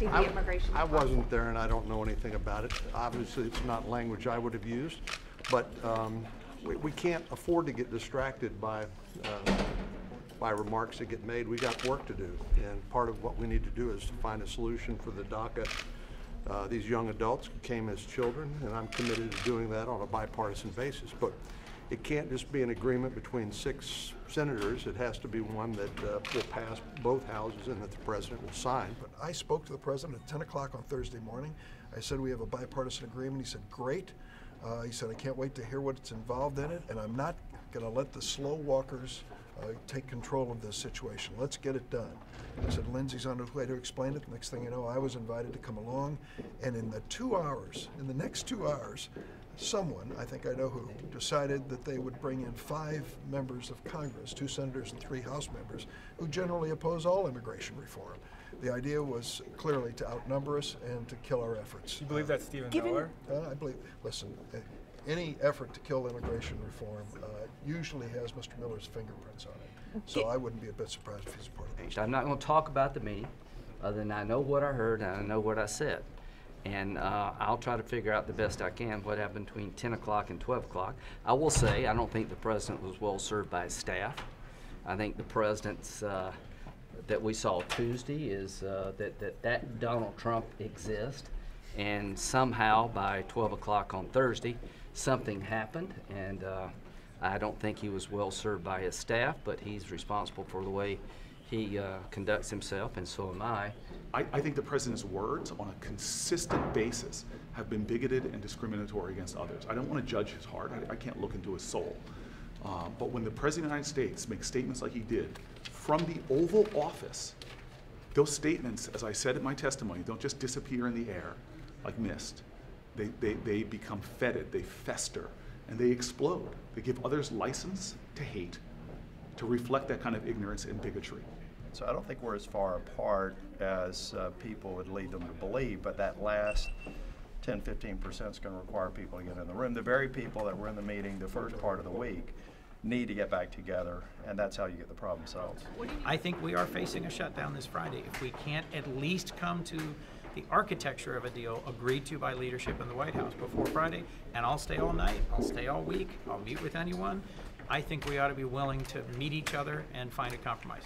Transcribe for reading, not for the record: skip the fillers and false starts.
The immigration I wasn't there and I don't know anything about it. Obviously, it's not language I would have used, but we can't afford to get distracted by remarks that get made. We got work to do, and part of what we need to do is to find a solution for the DACA. These young adults came as children, and I'm committed to doing that on a bipartisan basis. But it can't just be an agreement between 6 senators. It has to be one that will pass both houses and that the president will sign. But I spoke to the president at 10 o'clock on Thursday morning. I said, we have a bipartisan agreement. He said, great. He said, I can't wait to hear what's involved in it, and I'm not going to let the slow walkers take control of this situation. Let's get it done. I said, Lindsey's on his way to explain it. The next thing you know, I was invited to come along, and in the next 2 hours, someone, I think I know who, decided that they would bring in 5 members of Congress, 2 senators and 3 House members, who generally oppose all immigration reform. The idea was clearly to outnumber us and to kill our efforts. Do you believe that's Stephen Miller? I believe, listen, any effort to kill immigration reform usually has Mr. Miller's fingerprints on it. So I wouldn't be a bit surprised if he's a part of it. I'm not going to talk about the meeting, other than I know what I heard and I know what I said. And I'll try to figure out the best I can what happened between 10 o'clock and 12 o'clock. I will say I don't think the president was well served by his staff. I think the president's that we saw Tuesday is that Donald Trump exists, and somehow by 12 o'clock on Thursday something happened, and I don't think he was well served by his staff, but he's responsible for the way he conducts himself, and so am I. I think the president's words on a consistent basis have been bigoted and discriminatory against others. I don't want to judge his heart. I can't look into his soul. But when the president of the United States makes statements like he did from the Oval Office, those statements, as I said in my testimony, don't just disappear in the air like mist. They become fetid, they fester, and they explode. They give others license to hate, to reflect that kind of ignorance and bigotry. So I don't think we're as far apart as people would lead them to believe, but that last 10–15% is going to require people to get in the room. The very people that were in the meeting the first part of the week need to get back together, and that's how you get the problem solved. I think we are facing a shutdown this Friday. If we can't at least come to the architecture of a deal agreed to by leadership in the White House before Friday, and I'll stay all night, I'll stay all week, I'll meet with anyone, I think we ought to be willing to meet each other and find a compromise.